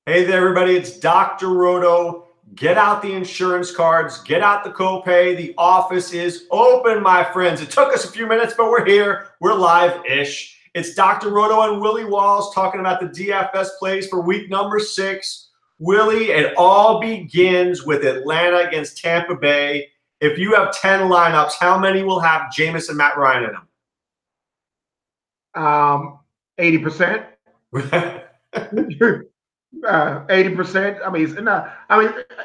Hey there, everybody. It's Dr. Roto. Get out the insurance cards. Get out the copay. The office is open, my friends. It took us a few minutes, but we're here. We're live-ish. It's Dr. Roto and Willie Walls talking about the DFS plays for week number 6. Willie, it all begins with Atlanta against Tampa Bay. If you have 10 lineups, how many will have Jameis and Matt Ryan in them? 80%. 80%.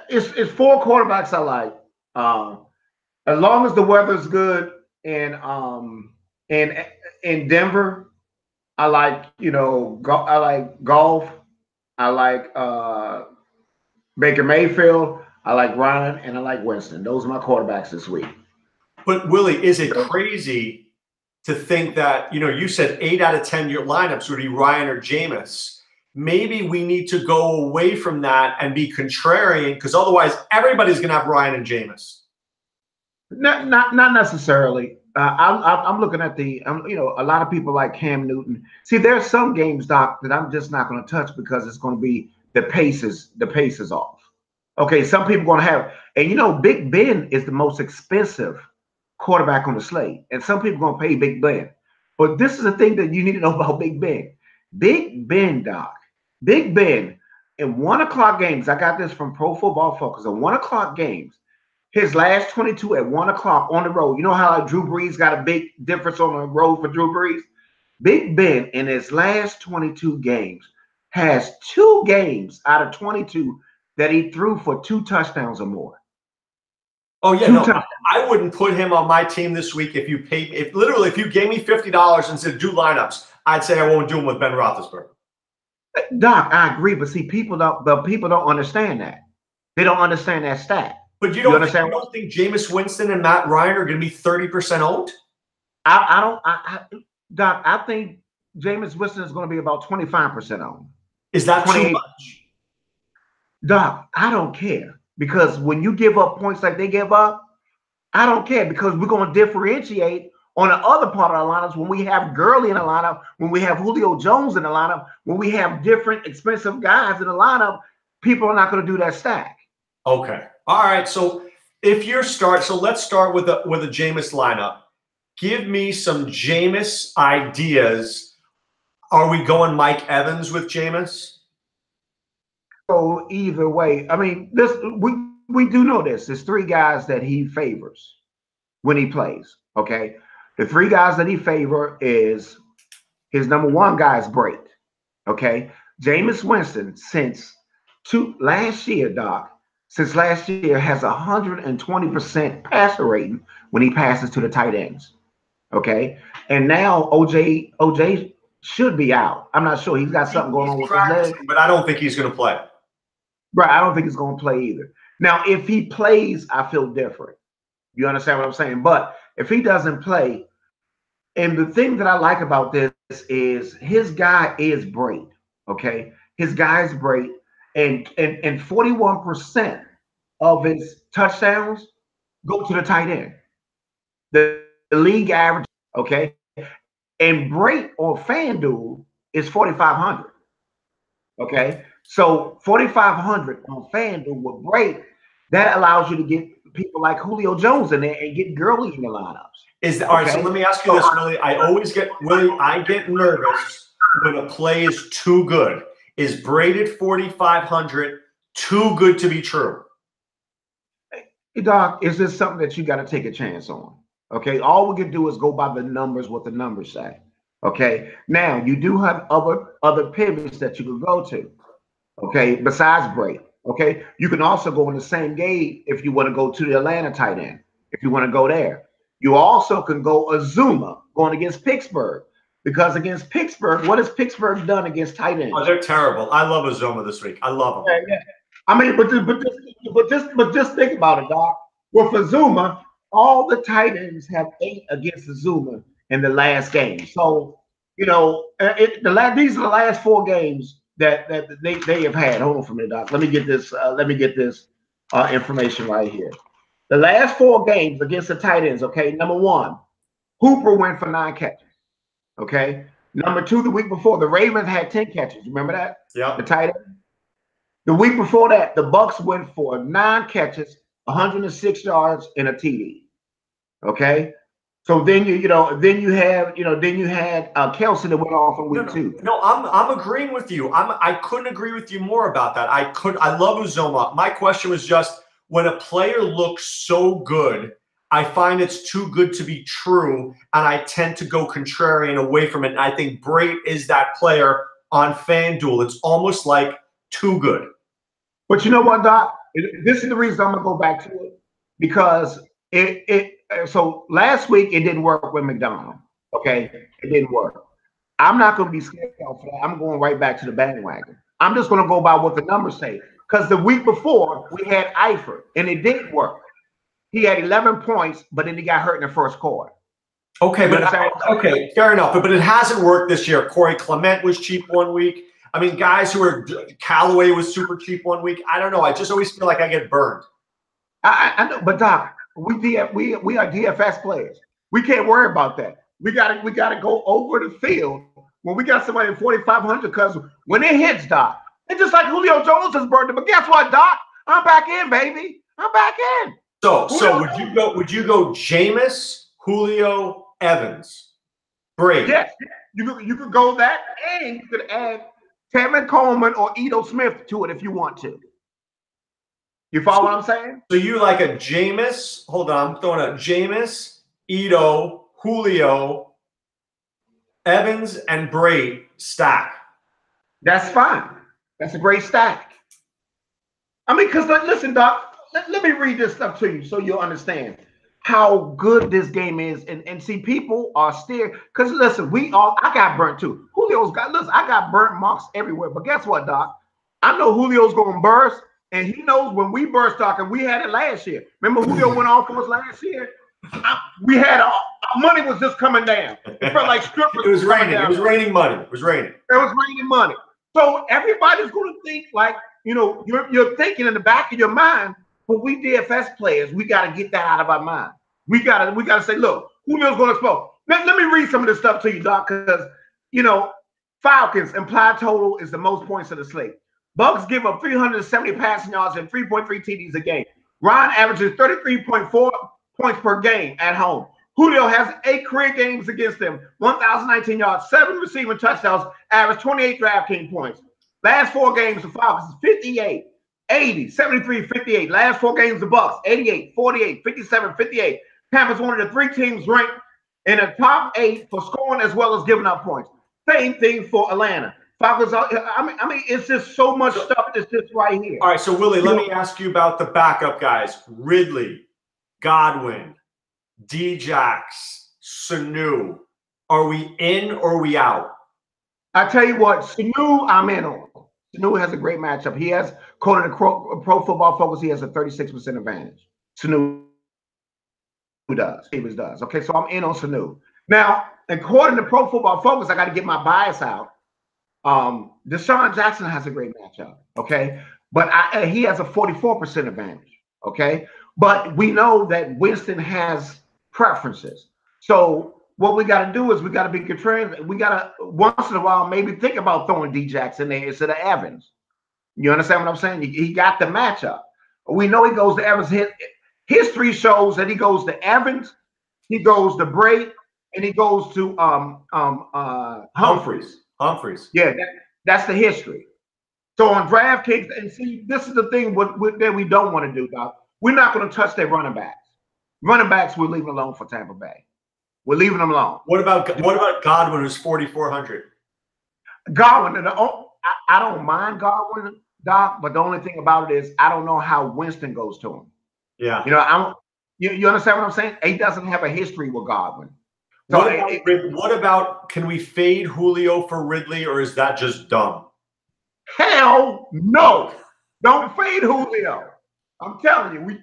It's four quarterbacks I like. As long as the weather's good in Denver, I like I like golf. I like Baker Mayfield. I like Ryan, and I like Winston. Those are my quarterbacks this week. But Willie, is it crazy to think that you said 8 out of 10 your lineups would be Ryan or Jameis? Maybe we need to go away from that and be contrarian, because otherwise everybody's going to have Ryan and Jameis. Not necessarily. I'm looking at a lot of people like Cam Newton. See, there's some games, Doc, that I'm just not going to touch because it's going to be the pace is off. Okay, some people are going to have, and Big Ben is the most expensive quarterback on the slate, and some people are going to pay Big Ben. But this is the thing that you need to know about Big Ben. Big Ben, Doc. Big Ben in 1 o'clock games. I got this from Pro Football Focus. In 1 o'clock games, his last 22 at 1 o'clock on the road. You know how Drew Brees got a big difference on the road for Drew Brees? Big Ben in his last 22 games has 2 games out of 22 that he threw for 2 touchdowns or more. Oh yeah, no, I wouldn't put him on my team this week if you paid. If you gave me $50 and said do lineups, I'd say I won't do them with Ben Roethlisberger. Doc, I agree, but see, people don't understand that. They don't understand that stat. But you don't think Jameis Winston and Matt Ryan are going to be 30% owned? Doc, I think Jameis Winston is going to be about 25% owned. Is that too much? Doc, I don't care, because when you give up points like they give up, I don't care, because we're going to differentiate on the other part of our lineups when we have Gurley in the lineup, when we have Julio Jones in the lineup, when we have different expensive guys in the lineup. People are not going to do that stack. Okay. All right. So if you're let's start with a Jameis lineup. Give me some Jameis ideas. Are we going Mike Evans with Jameis? So either way, we do know this. There's 3 guys that he favors when he plays. Okay. The 3 guys that he favor is his number 1 guy is Brate. Okay. Jameis Winston since last year, Doc, has 120% passer rating when he passes to the tight ends. Okay. And now OJ should be out. I'm not sure. He's got something going on with his leg. But I don't think he's going to play. Right. I don't think he's going to play either. Now, if he plays, I feel different. You understand what I'm saying? But if he doesn't play, and the thing that I like about this is his guy is Brate. Okay. His guy is Brate. And 41% of his touchdowns go to the tight end. The league average, okay? And Brate on FanDuel is 4,500. Okay? So 4,500 on FanDuel with Brate, that allows you to get people like Julio Jones in there and get Gurley in the lineups. All right, so let me ask you this, Willie. I get nervous when a play is too good. Is Brate at 4,500 too good to be true? Hey, Doc, is this something that you got to take a chance on? Okay, all we can do is go by the numbers, what the numbers say. Okay, now you do have other pivots that you can go to. Okay, besides Brate. Okay, you can also go in the same game if you want to go to the Atlanta tight end. If you want to go there, you also can go Azuma going against Pittsburgh. Because against Pittsburgh, what has Pittsburgh done against tight ends? Oh, they're terrible. I love Azuma this week. I love him. Yeah. But just think about it, Doc. With Azuma, all the tight ends have 8 against Azuma in the last game. So these are the last 4 games that they have had. Hold on for a minute, Doc. Let me get this. Information right here. The last 4 games against the tight ends. Okay, number 1, Hooper went for 9 catches. Okay. Number 2, the week before, the Ravens had 10 catches. Remember that? Yeah. The tight end. The week before that, the Bucks went for 9 catches, 106 yards, and a TD. Okay. So then then you had Kelsey that went off in week 2. No, I'm agreeing with you. I couldn't agree with you more about that. I love Uzoma. My question was just, when a player looks so good, I find it's too good to be true, and I tend to go contrarian away from it. And I think Brait is that player on FanDuel. It's almost like too good. But you know what, Doc? This is the reason I'm gonna go back to it, because so last week it didn't work with McDonald. Okay, it didn't work. I'm not going to be scared off of that. I'm going right back to the bandwagon. I'm just going to go by what the numbers say, because the week before we had Eifert and it didn't work. He had 11 points, but then he got hurt in the first quarter. Okay, okay, fair enough. But it hasn't worked this year. Corey Clement was cheap one week. I mean, guys who are Callaway was super cheap one week. I don't know. I just always feel like I get burned. I know, but Doc, we are DFS players. We can't worry about that. We gotta go over the field when we got somebody at 4,500, because when it hits, Doc, it's just like Julio Jones has burned it. But guess what, Doc? I'm back in, baby. I'm back in. So would you go Jameis, Julio, Evans, Brady? Yes, you could go that, and you could add Tevin Coleman or Ito Smith to it if you want to. You follow what I'm saying? So you like a Jameis? Hold on, I'm throwing a Jameis, Ito, Julio, Evans, and Brait stack. That's fine. That's a great stack. I mean, because listen, Doc, let me read this stuff to you so you'll understand how good this game is. And see, people are still, because listen, I got burnt too. I got burnt marks everywhere. But guess what, Doc? I know Julio's going to burst. And he knows when we burst, Doc, and we had it last year. Remember Julio went off for us last year? We had our money was just coming down. It felt like strippers. It was raining. It was raining money. It was raining. It was raining money. So everybody's going to think like, you're thinking in the back of your mind, but we DFS players, we got to get that out of our mind. We got to say, look, Julio's going to explode. Let me read some of this stuff to you, Doc, because, Falcons implied total is the most points of the slate. Bucks give up 370 passing yards and 3.3 TDs a game. Ryan averages 33.4 points per game at home. Julio has 8 career games against them, 1,019 yards, 7 receiving touchdowns, average 28 DraftKings points. Last 4 games, the Falcons, 58, 80, 73, 58. Last 4 games, the Bucks, 88, 48, 57, 58. Tampa's one of the 3 teams ranked in the top 8 for scoring as well as giving up points. Same thing for Atlanta. Falcons, I mean, it's just so much stuff that's just right here. All right, so Willie, let me ask you about the backup guys: Ridley, Godwin, Djax, Sanu. Are we in or are we out? I tell you what, Sanu, I'm in on. Sanu has a great matchup. He has, according to Pro Football Focus, he has a 36% advantage. Sanu does. Davis does. Okay, so I'm in on Sanu. Now, according to Pro Football Focus, I got to get my bias out. Deshaun Jackson has a great matchup, okay? But he has a 44% advantage, okay? But we know that Winston has preferences. So what we got to do is we got to be contrarian. We got to, once in a while, maybe think about throwing Djax in there instead of Evans. You understand what I'm saying? He got the matchup. We know he goes to Evans. History shows that he goes to Evans, he goes to Brait, and he goes to Humphreys. Yeah, that's the history. So on DraftKings, and see, this is the thing that we don't want to do, Doc. We're not going to touch their running backs. Running backs, we're leaving alone for Tampa Bay. We're leaving them alone. What about Godwin, who's 4,400? Godwin, I don't mind Godwin, Doc, but the only thing about it is I don't know how Winston goes to him. Yeah. You understand what I'm saying? He doesn't have a history with Godwin. So what about, can we fade Julio for Ridley, or is that just dumb? Hell no. Don't fade Julio. I'm telling you,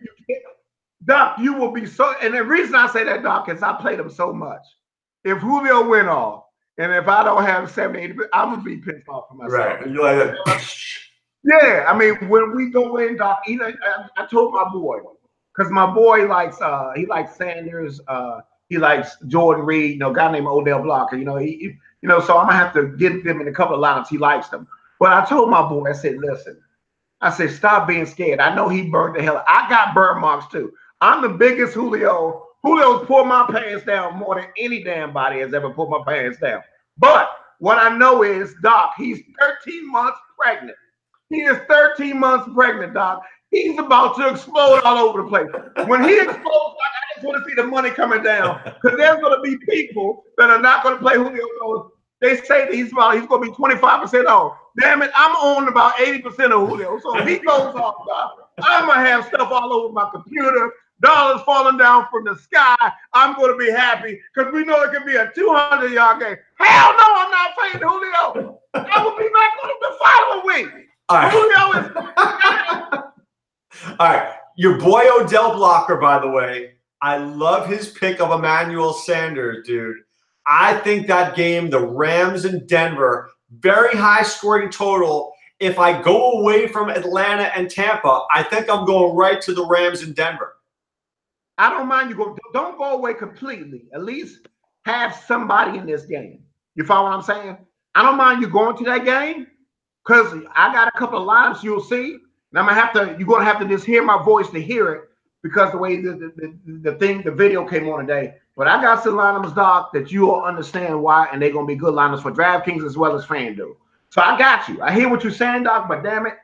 Doc, you will be so, and the reason I say that, Doc, is I played him so much. If Julio went off, and if I don't have 70, 80, I'm going to be pissed off for myself. Right. And you're like that. Yeah, I mean, when we go in, Doc, I told my boy, because my boy likes, he likes Sanders, he likes Jordan Reed, a guy named Odell Blocker. So I'm gonna have to get them in a couple of lines. He likes them. But I told my boy, I said, listen, I said, stop being scared. I know he burned the hell. I got burn marks too. I'm the biggest Julio. Julio's pulled my pants down more than any damn body has ever pulled my pants down. But what I know is, Doc, he's 13 months pregnant. He is 13 months pregnant, Doc. He's about to explode all over the place. When he explodes, I just want to see the money coming down, because there's going to be people that are not going to play Julio. They say that he's going to be 25% off. Damn it, I'm on about 80% of Julio. So if he goes off, Doc, I'm going to have stuff all over my computer, dollars falling down from the sky. I'm going to be happy because we know it could be a 200-yard game. Hell no, I'm not playing Julio. I will be back on him the following week. All right. Julio is. All right. Your boy Odell Blocker, by the way, I love his pick of Emmanuel Sanders, dude. I think that game, the Rams in Denver, very high scoring total. If I go away from Atlanta and Tampa, I think I'm going right to the Rams in Denver. I don't mind you go. Don't go away completely. At least have somebody in this game. You follow what I'm saying? I don't mind you going to that game because I got a couple of lineups you'll see. And I'm gonna have to. You're gonna have to just hear my voice to hear it because the way the video came on today. But I got some lineups, Doc, that you will understand why, and they're gonna be good lineups for DraftKings as well as FanDuel. So I got you. I hear what you're saying, Doc. But damn it,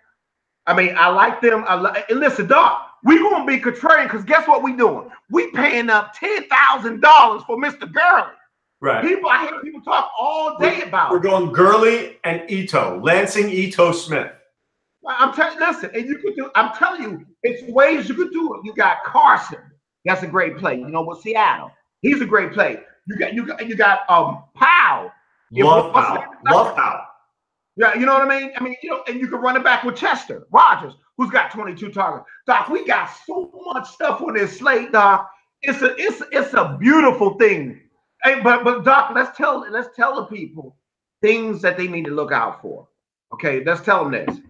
I mean, I like them. And listen, Doc, we gonna be contrarian because guess what we doing? We paying up $10,000 for Mr. Gurley. Right. I hear people talk all day about. We're going Gurley and Ito, Lansing Ito Smith. I'm telling you, listen, and you could do. I'm telling you, it's ways you could do it. You got Carson. That's a great play. You know, with Seattle, he's a great play. You got Powell. Love Powell. Yeah, you know what I mean? I mean, you know, and you can run it back with Chester Rogers, who's got 22 targets. Doc, we got so much stuff on this slate, Doc. It's a beautiful thing. Hey, but Doc, let's tell the people things that they need to look out for. Okay, let's tell them this.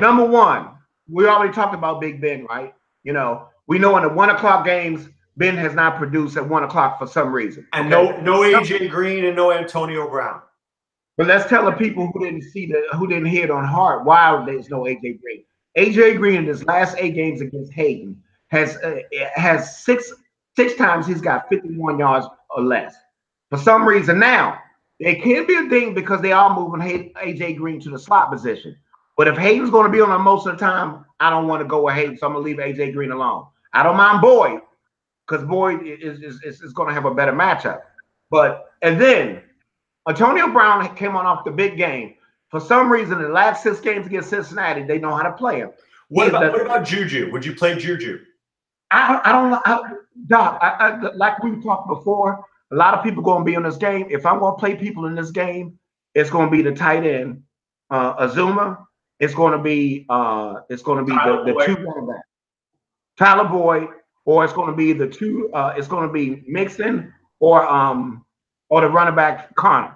Number one, we already talked about Big Ben, right? You know, we know in the 1 o'clock games, Ben has not produced at 1 o'clock for some reason. And okay? no AJ Green and no Antonio Brown. But let's tell the people who didn't hear it on heart why there's no AJ Green. AJ Green in his last 8 games against Hayden has six times he's got 51 yards or less. For some reason now, it can't be a thing because they are moving AJ Green to the slot position. But if Hayden's going to be on him most of the time, I don't want to go with Hayden, so I'm going to leave AJ Green alone. I don't mind Boyd because Boyd is going to have a better matchup. And then Antonio Brown came off the big game. For some reason, in the last 6 games against Cincinnati, they know how to play him. What about Juju? Would you play Juju? Doc, like we talked before, a lot of people going to be on this game. If I'm going to play people in this game, it's going to be the tight end, Azuma. It's going to be the 2 running backs, Tyler Boyd, or it's going to be the 2. It's going to be Mixon or the running back Connor.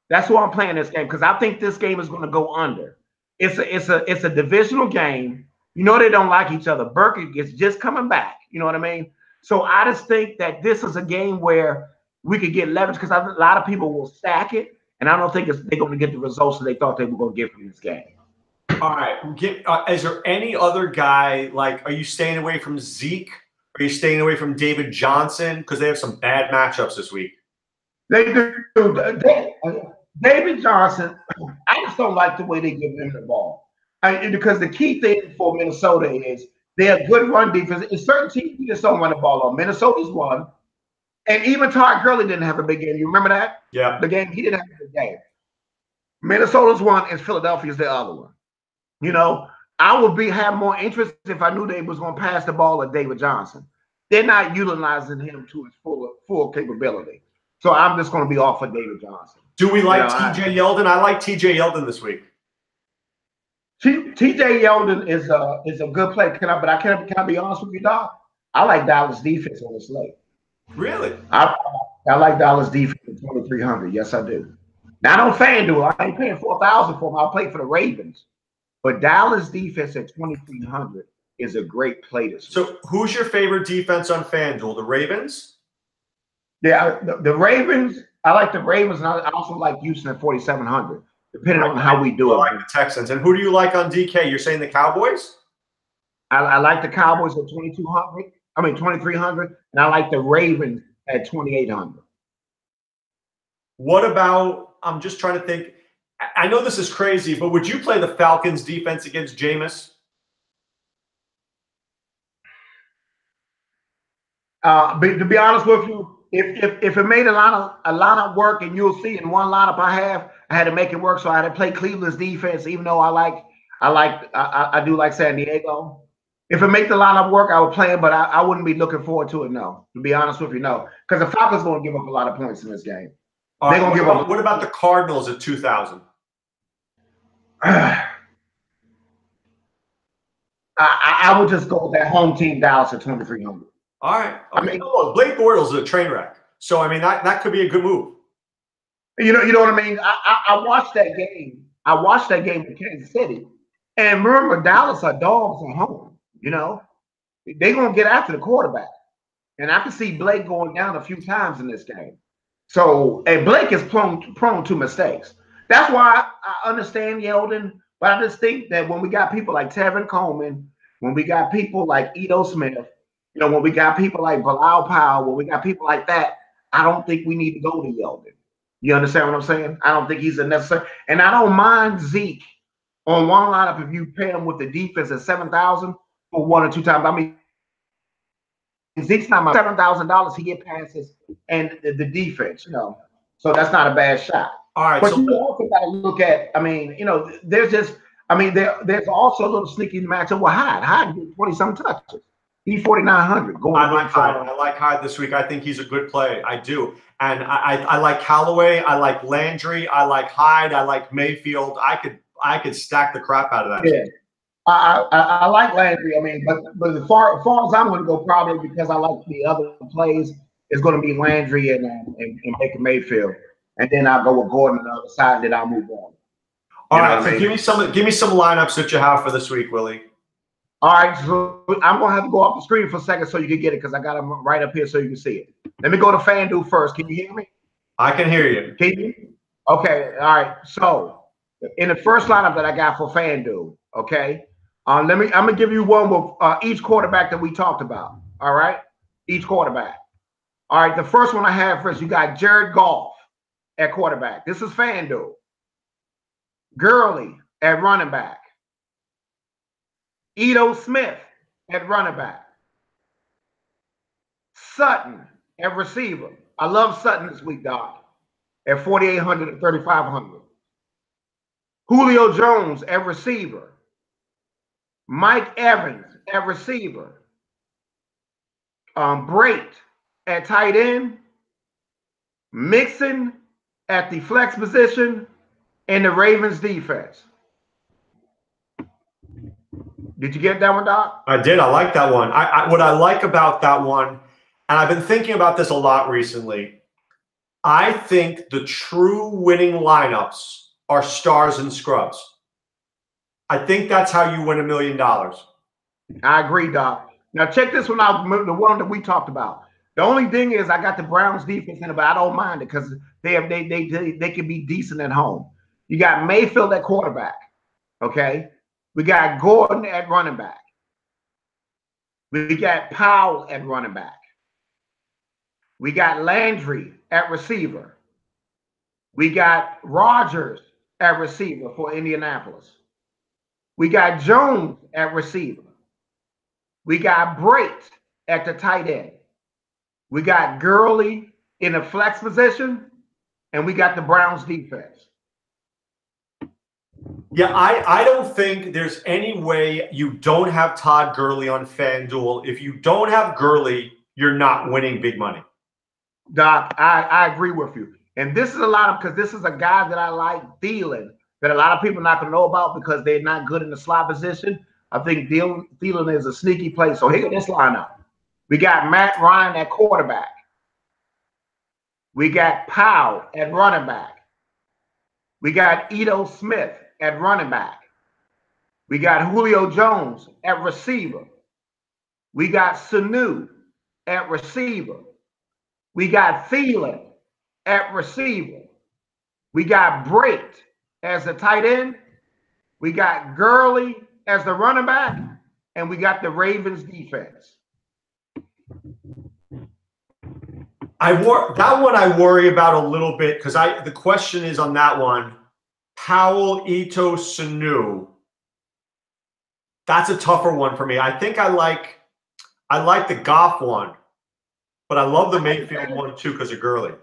That's who I'm playing this game because I think this game is going to go under. It's a divisional game. You know they don't like each other. Burke is just coming back. You know what I mean? So I just think that this is a game where we could get leverage because a lot of people will stack it, and I don't think they're going to get the results that they thought they were going to get from this game. All right. Is there any other guy, like, are you staying away from Zeke? Are you staying away from David Johnson? Because they have some bad matchups this week. They do. David Johnson, I just don't like the way they give him the ball. Because the key thing for Minnesota is they're a good run defense. In certain teams, you just don't run the ball on. Minnesota's one. And even Todd Gurley didn't have a big game. You remember that? Yeah. The game, he didn't have a big game. Minnesota's one and Philadelphia's the other one. You know, I would have more interest if I knew they was going to pass the ball at David Johnson. They're not utilizing him to his full capability. So I'm just going to be off of David Johnson. Do we like TJ Yeldon? I like TJ Yeldon this week. TJ Yeldon is a good play. Can I be honest with you, Doc? I like Dallas defense on the slate. Really? I like Dallas defense at 2,300. Yes, I do. Not on FanDuel. I ain't paying $4,000 for them. I'll play for the Ravens. But Dallas defense at 2,300 is a great play this week. So who's your favorite defense on FanDuel? The Ravens? Yeah, the Ravens. I like the Ravens, and I also like Houston at 4,700. depending on how we do I it. like the Texans. And who do you like on DK? You're saying the Cowboys? I like the Cowboys at 2,200. I mean 2,300, and I like the Ravens at 2,800. What about? I'm just trying to think. I know this is crazy, but would you play the Falcons defense against Jameis? But to be honest with you, if it made a lot of work, and you'll see in one lineup I had to make it work, so I had to play Cleveland's defense, even though I do like San Diego. If it makes a lineup work, I would play it, but I wouldn't be looking forward to it. No, to be honest with you, no, because the Falcons going to give up a lot of points in this game. They're going to give up. What about the Cardinals at 2,000? I would just go with that home team Dallas at 2,300. All right. I mean, look, Blake Bortles is a train wreck, so I mean that could be a good move. You know what I mean. I watched that game. I watched that game with Kansas City, and remember, Dallas are dogs at home. You know, they're gonna get after the quarterback, and I can see Blake going down a few times in this game. So, and Blake is prone to mistakes. That's why I understand Yeldon, but I just think that when we got people like Tevin Coleman, when we got people like Ito Smith, you know, when we got people like Bilal Powell, when we got people like that, I don't think we need to go to Yeldon. You understand what I'm saying? I don't think he's a necessary. And I don't mind Zeke on one lineup if you pay him with the defense at 7,000 for 1 or 2 times. I mean, Zeke's not my $7,000. He get passes and the defense, you know. So that's not a bad shot. All right. But so you also got to look at, I mean, you know, there's also a little sneaky matchup with Hyde. Hyde get 20-something touches. He's 4,900. I like Hyde. I like Hyde this week. I think he's a good play. I do. And I like Callaway. I like Landry. I like Hyde. I like Mayfield. I could stack the crap out of that. Yeah. I like Landry. I mean, but as far as I'm going to go, probably because I like the other plays, it's going to be Landry and Baker Mayfield, and then I'll go with Gordon on the other side, and then I'll move on. All right, so give me some lineups that you have for this week, Willie. All right, so I'm going to have to go off the screen for a second so you can get it because I got them right up here so you can see it. Let me go to FanDuel first. Can you hear me? I can hear you. Can you? Okay. All right. So in the first lineup that I got for FanDuel, okay, I'm gonna give you one with each quarterback that we talked about. All right, each quarterback. All right, the first one I have first, you got Jared Goff at quarterback. This is FanDuel. Gurley at running back. Ito Smith at running back. Sutton at receiver. I love Sutton this week, Doc, at 4,800 and 3,500. Julio Jones at receiver. Mike Evans at receiver. Brait at tight end. Mixon at the flex position. And the Ravens defense. Did you get that one, Doc? I did. I like that one. What I like about that one, and I've been thinking about this a lot recently, I think the true winning lineups are stars and scrubs. I think that's how you win $1 million. I agree, Doc. Now check this one out, the one that we talked about. The only thing is I got the Browns defense in it, but I don't mind it because they can be decent at home. You got Mayfield at quarterback, okay? We got Gordon at running back. We got Powell at running back. We got Landry at receiver. We got Rodgers at receiver for Indianapolis. We got Jones at receiver. We got Brait at the tight end. We got Gurley in the flex position, and we got the Browns defense. Yeah, I don't think there's any way you don't have Todd Gurley on FanDuel. If you don't have Gurley, you're not winning big money. Doc, I agree with you. And this is a lot of, because this is a guy that I like, Thielen, that a lot of people are not going to know about because they're not good in the slot position. I think Thielen is a sneaky play. So here this lineup. We got Matt Ryan at quarterback. We got Powell at running back. We got Ito Smith at running back. We got Julio Jones at receiver. We got Sanu at receiver. We got Thielen at receiver. We got Brait as the tight end. We got Gurley as the running back, and we got the Ravens defense. That one I worry about a little bit because the question is on that one, Powell, Ito, Sanu. That's a tougher one for me. I think I like the Goff one, but I love the Mayfield one too because of Gurley.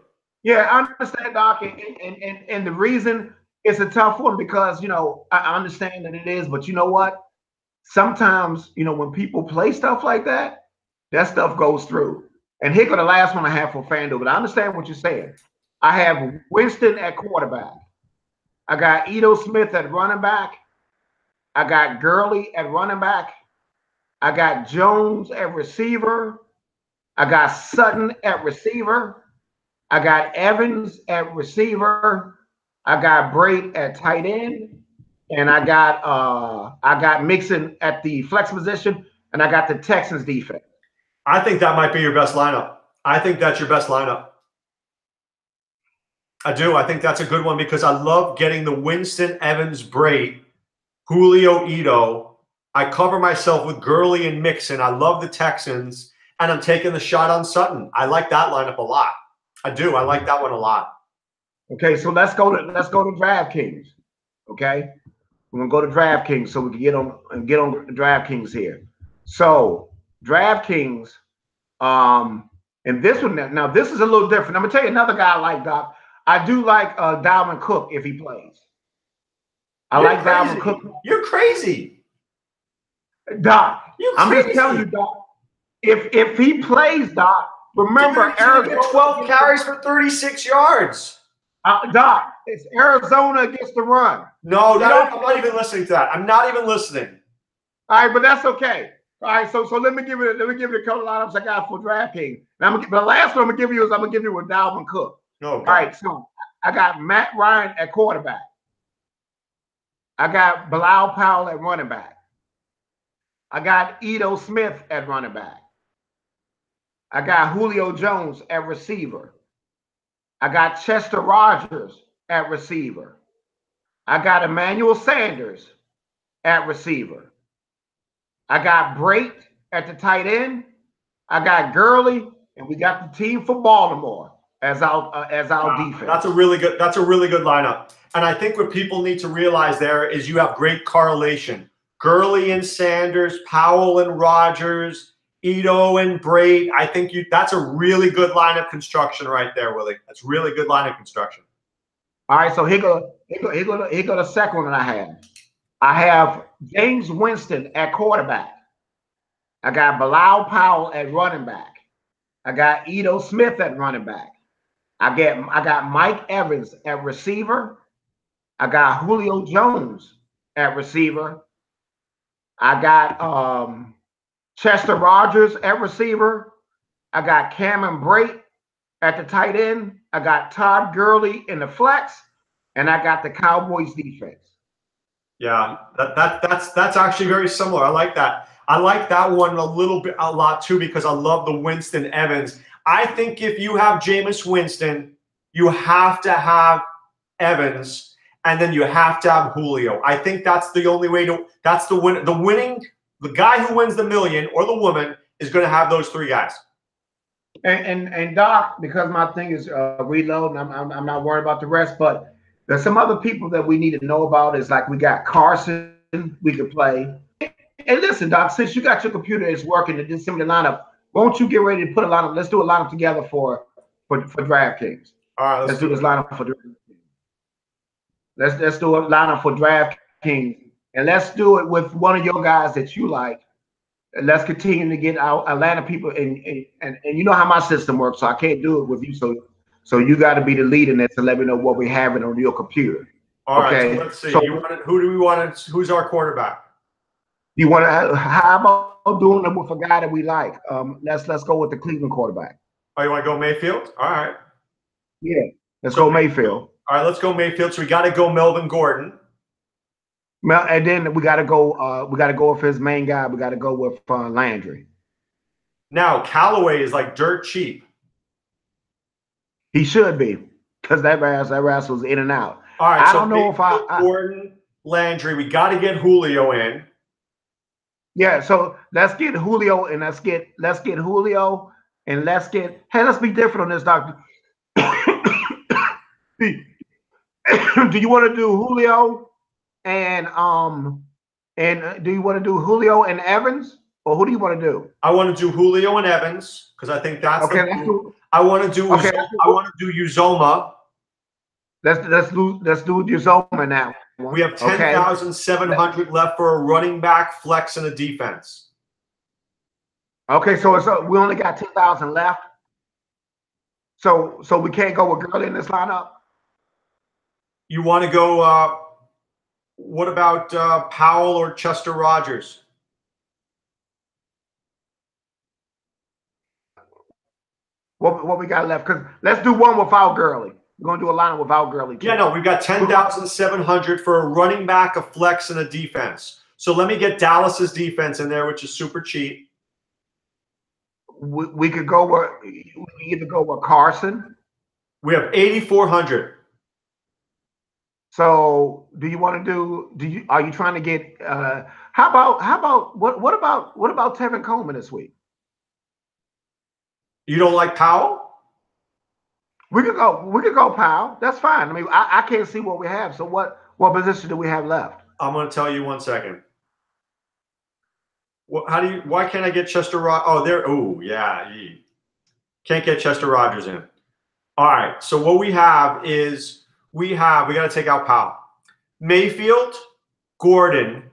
Yeah, I understand, Doc, and the reason it's a tough one because I understand that it is, but you know what? Sometimes when people play stuff like that, that stuff goes through. And here go the last one I have for FanDuel, but I understand what you're saying. I have Winston at quarterback. I got Ito Smith at running back. I got Gurley at running back. I got Jones at receiver. I got Sutton at receiver. I got Evans at receiver. I got Braid at tight end. And I got Mixon at the flex position. And I got the Texans defense. I think that might be your best lineup. I think that's your best lineup. I do. I think that's a good one because I love getting the Winston, Evans, Braid, Julio, Ito. I cover myself with Gurley and Mixon. I love the Texans, and I'm taking the shot on Sutton. I like that lineup a lot. I do. I like that one a lot. Okay, so let's go to DraftKings. Okay, we're gonna go to DraftKings so we can get on DraftKings here. So DraftKings, and this one now this is a little different. I'm gonna tell you another guy I like, Doc. I do like Dalvin Cook if he plays. You're like crazy. Dalvin Cook. You're crazy, Doc. I'm just telling you, Doc. If he plays, Doc, remember Arizona get 12 carries for 36 yards. Doc, it's Arizona against the run. No, I'm not even listening to that. I'm not even listening. All right, but that's okay. All right, so let me give you a couple of lineups I got for DraftKings. The last one I'm gonna give you with Dalvin Cook. No, all right, so I got Matt Ryan at quarterback. I got Bilal Powell at running back. I got Ito Smith at running back. I got Julio Jones at receiver. I got Chester Rogers at receiver. I got Emmanuel Sanders at receiver. I got Braid at the tight end. I got Gurley, and we got the team for Baltimore as our defense. That's a really good lineup. And I think what people need to realize there is you have great correlation. Gurley and Sanders, Powell and Rogers, Ito and Braid. I think that's a really good lineup construction right there, Willie. That's really good lineup construction. All right, so here go the second one that I have. I have James Winston at quarterback. I got Bilal Powell at running back. I got Ito Smith at running back. I got Mike Evans at receiver. I got Julio Jones at receiver. I got Chester Rogers at receiver. I got Cameron Braid at the tight end. I got Todd Gurley in the flex, and I got the Cowboys defense. Yeah, that's actually very similar. I like that. I like that one a lot too because I love the Winston Evans. I think if you have Jameis Winston, you have to have Evans, and then you have to have Julio. I think that's the only way to. That's the win. The guy who wins the million or the woman is going to have those three guys. And Doc, because my thing is reload, and I'm not worried about the rest, but there's some other people that we need to know about. Is like we got Carson, we could play. And listen, Doc, since you got your computer is working to do some of the lineup, won't you get ready to put a lineup? Let's do a lineup together for DraftKings. All right, let's do this lineup for DraftKings. Let's do a lineup for DraftKings, and let's do it with one of your guys that you like. And let's continue to get our Atlanta people, and you know how my system works, so I can't do it with you. So you got to be the lead in this to let me know what we have on your computer. All right, so let's see. Who do we want? Who's our quarterback? You want to? How about doing it with a guy that we like? Let's go with the Cleveland quarterback. Oh, you want to go Mayfield? All right. Yeah, let's go Mayfield. All right, let's go Mayfield. So we got to go Melvin Gordon. And then we got to go. We got to go with his main guy. We got to go with Landry. Now Callaway is like dirt cheap. He should be because that rascal's in and out. All right. I So don't know if Gordon, Landry, we got to get Julio in. Yeah, so let's get Julio and let's get Julio and let's be different on this, doctor. Do you want to do Julio and do you want to do Julio and Evans, or who do you want to do? I want to do Julio and Evans because I think that's okay. I want to do okay. I want to do Uzoma. Let's do Uzoma now. We have 10,700 left for a running back, flex, and a defense. Okay, so we only got 10,000 left. So we can't go with Gurley in this lineup. You want to go? What about Powell or Chester Rogers? What we got left? Because let's do one without Gurley. We're gonna do a lineup without Gurley too. Yeah, no, we've got 10,700 for a running back, a flex, and a defense. So let me get Dallas's defense in there, which is super cheap. We could go with either go with Carson. We have 8,400. So do you want to are you trying to get how about what about Tevin Coleman this week? You don't like Powell? We could go Powell. That's fine. I mean, I can't see what we have. So what position do we have left? I'm going to tell you 1 second. Why can't I get Chester Rogers? Oh, there. Oh, yeah. Can't get Chester Rogers in. All right. So what we have is we got to take out Powell. Mayfield, Gordon,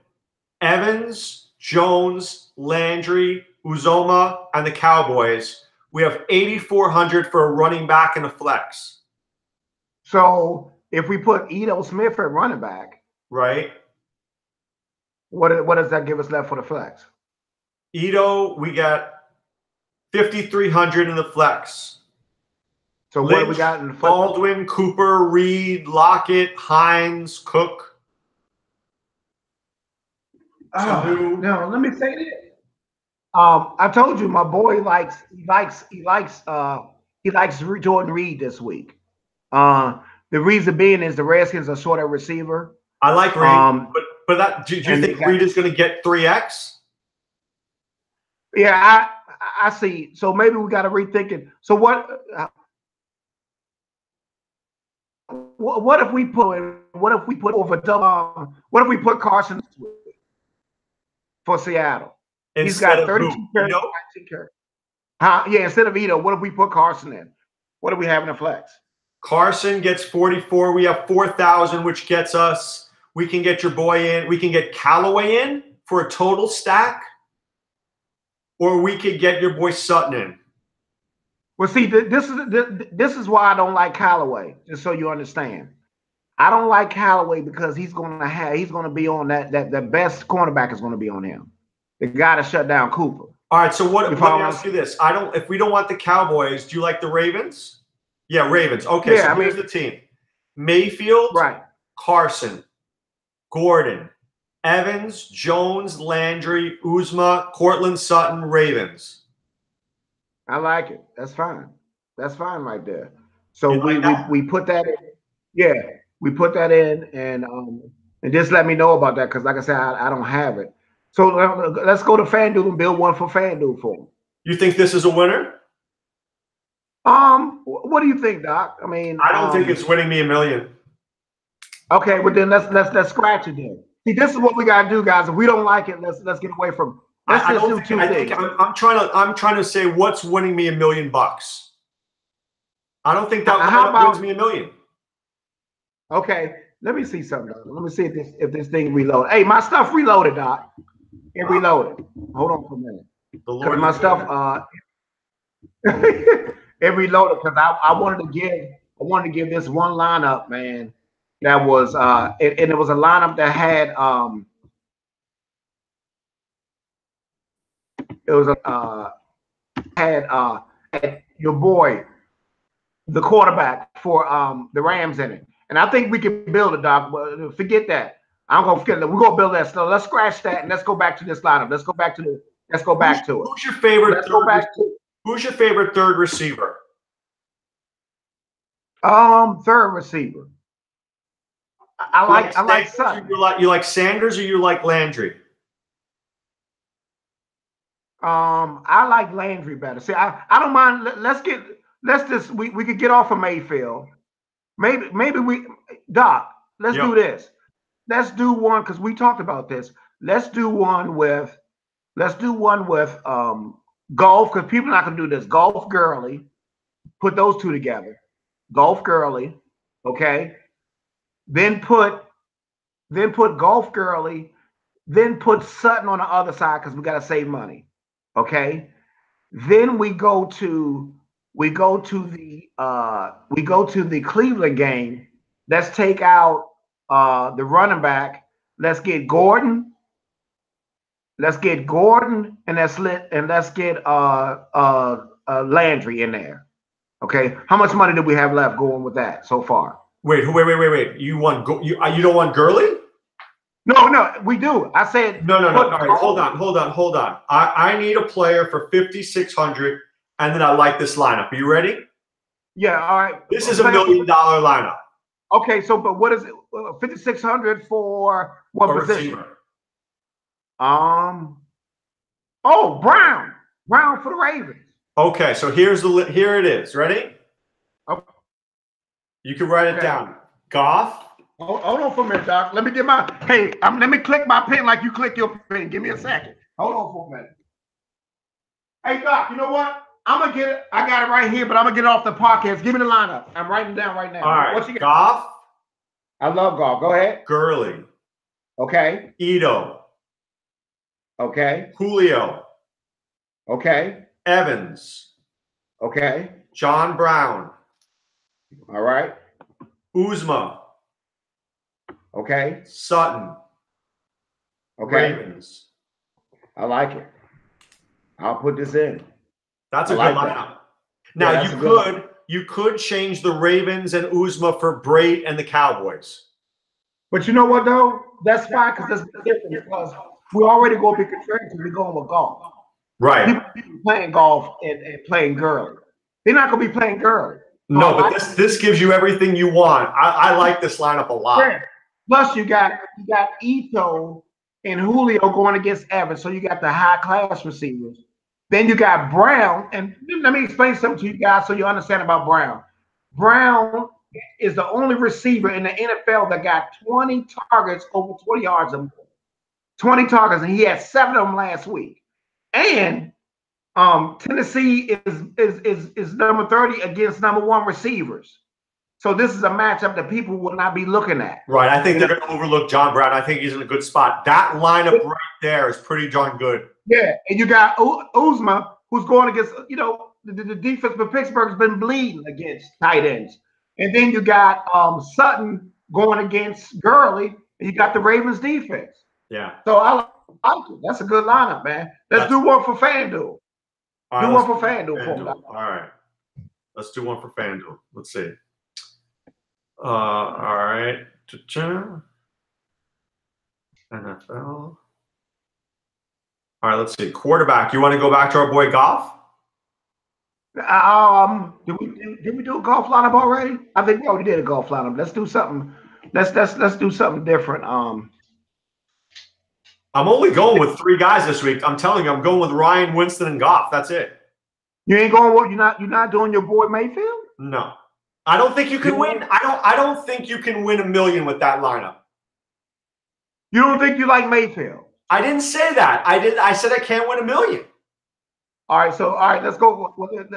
Evans, Jones, Landry, Uzoma, and the Cowboys. We have 8,400 for a running back and a flex. So if we put Edo Smith at running back, right? What does that give us left for the flex? Edo, we got 5,300 in the flex. So Lynch, what do we got in the flex? Baldwin, Cooper, Reed, Lockett, Hines, Cook. Oh, no, let me say this. I told you my boy likes Jordan Reed this week. The reason being is the Redskins are short at receiver. I like Reed, but do you think Reed is going to get 3x? Yeah, I see. So maybe we got to rethink it. So what if we put over double? What if we put Carson for Seattle? He's got 32 carries. Yeah, instead of Edo, what if we put Carson in? What do we have in the flex? Carson gets 44. We have 4,000, which gets us. We can get your boy in. We can get Callaway in for a total stack. Or we could get your boy Sutton in. Well, see, this is why I don't like Callaway, just so you understand. I don't like Callaway because he's going to be on that the best cornerback is going to be on him. The guy to shut down Cooper. All right, so let me ask you this. If we don't want the Cowboys, do you like the Ravens? Yeah, Ravens. Okay, yeah, so here's the team. Mayfield, right. Carson, Gordon, Evans, Jones, Landry, Uzma, Cortland, Sutton, Ravens. I like it. That's fine. That's fine right there. So we put that in. Yeah, we put that in and just let me know about that because like I said, I don't have it. So let's go to FanDuel and build one for FanDuel for him. You think this is a winner? What do you think, Doc? I mean, I don't think it's winning me $1 million. Okay, well then let's scratch it then. See, this is what we gotta do, guys. If we don't like it, let's get away from. I'm trying to say what's winning me $1 million. I don't think that wins me $1 million. Okay, let me see something. Let me see if this thing reloaded. Hey, my stuff reloaded, Doc. It reloaded. Hold on for a minute. Because my stuff it reloaded because I wanted to give this one lineup, man. That was and it was a lineup that had had your boy, the quarterback for the Rams in it. And I think we can build it, Doc. But forget that. I'm gonna forget that. We're gonna build that. So let's scratch that and let's go back to this lineup. Let's go back to it. Who's your favorite? Who's your favorite third receiver? Third receiver. I like Sutton. You like Sanders or you like Landry? I like Landry better. See, I don't mind. We could get off of Mayfield. Maybe we Doc. Let's do this. Let's do one because we talked about this. Let's do one with Golf, because people are not gonna do this. Golf Gurley. Put those two together. Golf Gurley. Okay. Then put Golf Gurley. Then put Sutton on the other side because we gotta save money. Okay. Then we go to the Cleveland game. Let's take out the running back. Let's get Gordon. And let's get Landry in there. Okay. How much money do we have left going with that so far? Wait. You don't want Gurley? No, we do. I said no. All right, hold on. I need a player for 5,600, and then I like this lineup. Are you ready? Yeah. All right. This is $1 million lineup. Okay. So, but what is it? 5,600 for what position? Receiver. Brown for the Ravens. Okay, so here it is. Ready? Okay. You can write it down. Goff. Hold on for a minute, Doc. Let me get my let me click my pen like you click your pen. Give me a second. Hold on for a minute. Hey, Doc, you know what? I'm gonna get it. I got it right here, but I'm gonna get it off the podcast. Give me the lineup. I'm writing it down right now. All right. What you got? Goff. I love Goff. Go ahead. Gurley. Okay. Ito. Okay. Julio. Okay. Evans. Okay. John Brown. All right. Uzma. Okay. Sutton. Okay. Ravens. I like it. I'll put this in. That's a good lineup. Now you could change the Ravens and Uzma for Brait and the Cowboys. But you know what though? That's fine because that's different because we already going to be contrarian because we're going with golf. Right. People playing golf and playing Gurley. They're not going to be playing Gurley. No, but this gives you everything you want. I like this lineup a lot. Yeah. Plus, you got Ito and Julio going against Evans, so you got the high class receivers. Then you got Brown, and let me explain something to you guys so you understand about Brown. Brown is the only receiver in the NFL that got 20 targets over 20 yards or more. 20 targets, and he had 7 of them last week. And Tennessee is number 30 against number 1 receivers. So this is a matchup that people will not be looking at. Right. I think they're going to overlook John Brown. I think he's in a good spot. That lineup right there is pretty darn good. Yeah, and you got Uzma, who's going against, the defense for Pittsburgh has been bleeding against tight ends. And then you got Sutton going against Gurley, and you got the Ravens defense. Yeah. So I like it. That's a good lineup, man. Let's do one for FanDuel. Do one for FanDuel. All right. Let's do one for FanDuel. Let's see. All right. NFL. All right, let's see. Quarterback. You want to go back to our boy Goff? Did we do a golf lineup already? I think we already did a golf lineup. Let's do something. Let's do something different. I'm only going with 3 guys this week. I'm telling you, I'm going with Ryan, Winston, and Goff. That's it. You ain't going with you're not doing your boy Mayfield? No. I don't think you can win. I don't think you can win $1 million with that lineup. You don't think you like Mayfield? I didn't say that. I said I can't win $1 million. All right, let's go.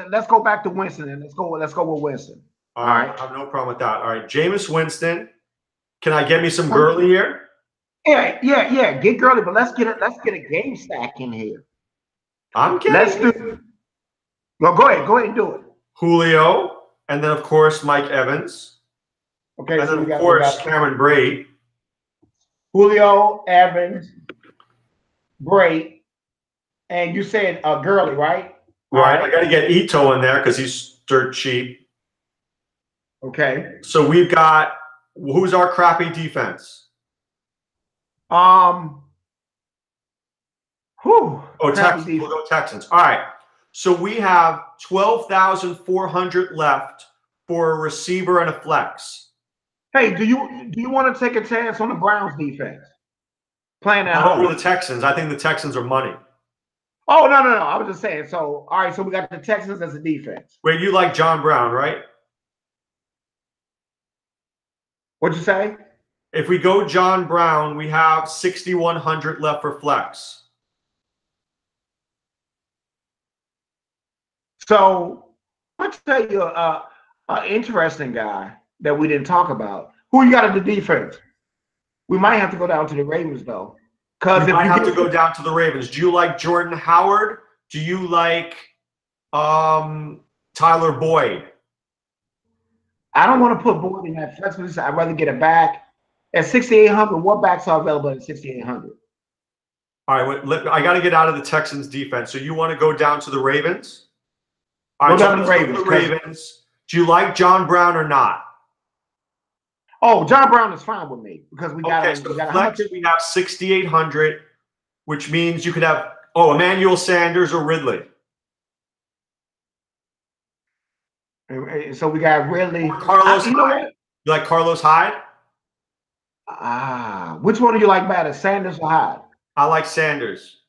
Let's go back to Winston and let's go with Winston. All right. I have no problem with that. All right, Jameis Winston. Can I get me some Gurley here? Yeah. Get Gurley, but let's get a game stack in here. I'm kidding. Well, go ahead and do it. Julio, and then of course Mike Evans. Okay, and then of course Cameron Brate. Julio, Evans, Brate, and you said Gurley, right? Right. I got to get Ito in there because he's dirt cheap. Okay. So we've got who's our crappy defense? Texans. We'll go Texans. All right. So we have 12,400 left for a receiver and a flex. Hey, do you want to take a chance on the Browns defense playing at Not over home? the Texans. I think the Texans are money. Oh, no. I was just saying. So, all right. So we got the Texans as a defense. Wait, you like John Brown, right? What'd you say? If we go John Brown, we have 6,100 left for flex. So, I'll tell you an interesting guy that we didn't talk about. Who you got at the defense? We might have to go down to the Ravens, though. Because if we have to go down to the Ravens. Do you like Jordan Howard? Do you like Tyler Boyd? I don't want to put Boyd in that flex position. I'd rather get it back. At 6,800, what backs are available at 6,800? All right, I got to get out of the Texans defense. So you want to go down to the Ravens? All right, go down to the Ravens. Do you like John Brown or not? Oh, John Brown is fine with me because we got. Okay, so flex, we have 6,800, which means you could have Emmanuel Sanders or Ridley. So we got Ridley. Or Carlos Hyde. You like Carlos Hyde? Which one do you like better, Sanders or Hyde? I like Sanders.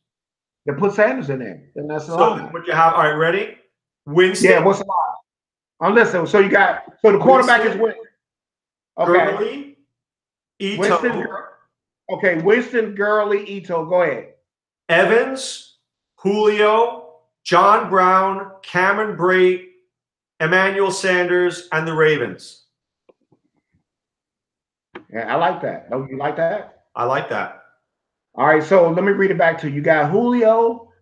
Then put Sanders in there. Then that's the line. So what you have? All right, ready? Winston. Yeah, what's the line? Listen. So you got. So the quarterback is Winston. Okay. Gurley, Ito. Winston, Gurley, Ito. Go ahead. Evans, Julio, John Brown, Cameron Brate, Emmanuel Sanders, and the Ravens. Yeah, I like that. Don't you like that? I like that. All right, so let me read it back to you. You got Julio.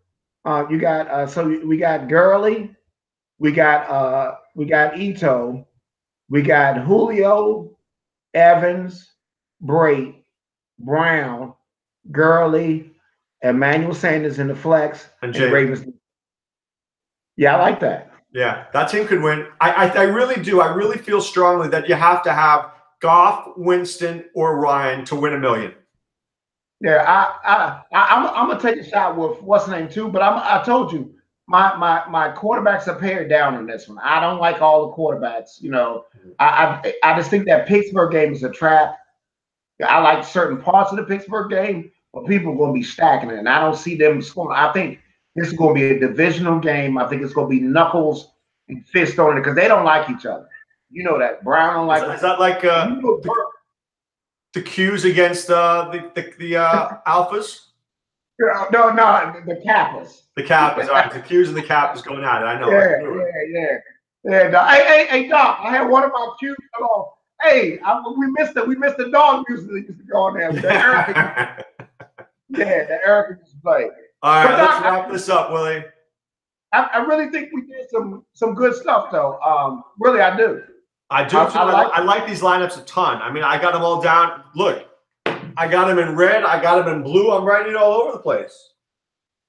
We got Gurley. We got Ito. We got Julio, Evans, Brate, Brown, Gurley, Emmanuel Sanders in the flex, and Ravens. Yeah, I like that. Yeah, that team could win. I really do. I really feel strongly that you have to have Goff, Winston, or Ryan to win $1 million. Yeah, I'm gonna take a shot with what's the name too, but I told you my quarterbacks are pared down in this one. I don't like all the quarterbacks. You know, I just think that Pittsburgh game is a trap. I like certain parts of the Pittsburgh game, but people are going to be stacking it, and I don't see them scoring. I think this is going to be a divisional game. I think it's going to be knuckles and fist on it because they don't like each other. You know that. Brown don't like. Is that like the Qs against the Alphas? No, the Kappas. The Kappas. All right, the Qs and the Kappas going at it. I know. Yeah. Hey, Doc. I had one of my Qs come off. Hey, we missed the dog music that used to go on there. The Eric play. All right, let's wrap this up, Willie. I really think we did some good stuff, though. Really, I do. I do. I like these lineups a ton. I mean, I got them all down. Look, I got them in red. I got them in blue. I'm writing it all over the place.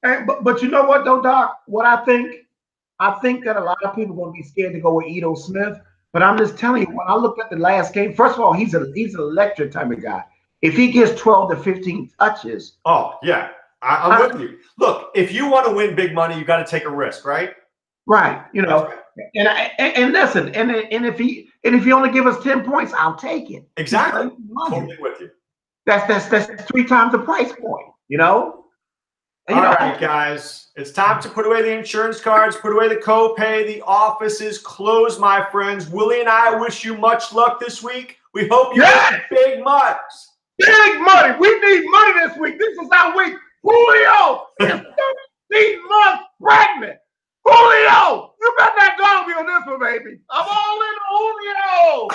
Hey, but you know what, though, Doc? What I think that a lot of people are going to be scared to go with Ito Smith. But I'm just telling you, when I looked at the last game, first of all, he's an electric type of guy. If he gets 12 to 15 touches. Oh, yeah. I'm with you. Look, if you want to win big money, you got to take a risk, right? Right. You know, and listen, and if he only give us 10 points, I'll take it. Exactly. Totally with you. That's 3 times the price point, you know? All right, guys. It's time to put away the insurance cards, put away the copay. The office is closed, my friends. Willie and I wish you much luck this week. We hope you get big bucks. Big money. We need money this week. This is our week. Julio is 13 months pregnant. Julio, you better not dog me on this one, baby. I'm all in Julio.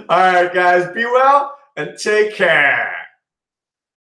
All right, guys. Be well and take care.